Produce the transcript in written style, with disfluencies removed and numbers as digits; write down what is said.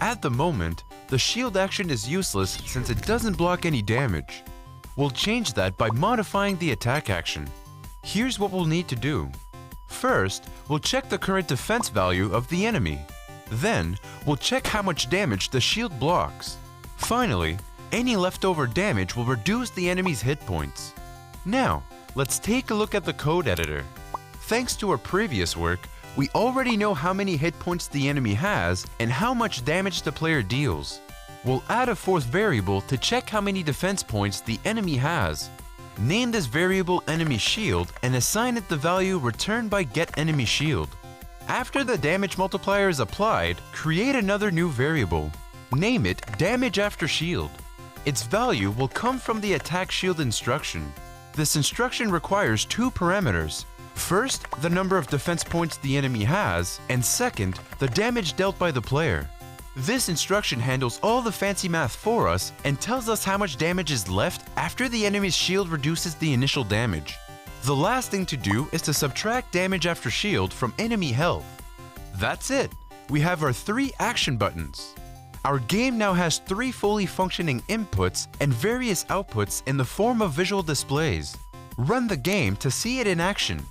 At the moment, the shield action is useless since it doesn't block any damage. We'll change that by modifying the attack action. Here's what we'll need to do. First, we'll check the current defense value of the enemy. Then, we'll check how much damage the shield blocks. Finally, any leftover damage will reduce the enemy's hit points. Now, let's take a look at the code editor. Thanks to our previous work, we already know how many hit points the enemy has and how much damage the player deals. We'll add a fourth variable to check how many defense points the enemy has. Name this variable enemy shield and assign it the value returned by getEnemyShield. After the damage multiplier is applied, create another new variable. Name it DamageAfterShield. Its value will come from the attack shield instruction. This instruction requires two parameters. First, the number of defense points the enemy has, and second, the damage dealt by the player. This instruction handles all the fancy math for us and tells us how much damage is left after the enemy's shield reduces the initial damage. The last thing to do is to subtract damage after shield from enemy health. That's it! We have our 3 action buttons. Our game now has 3 fully functioning inputs and various outputs in the form of visual displays. Run the game to see it in action.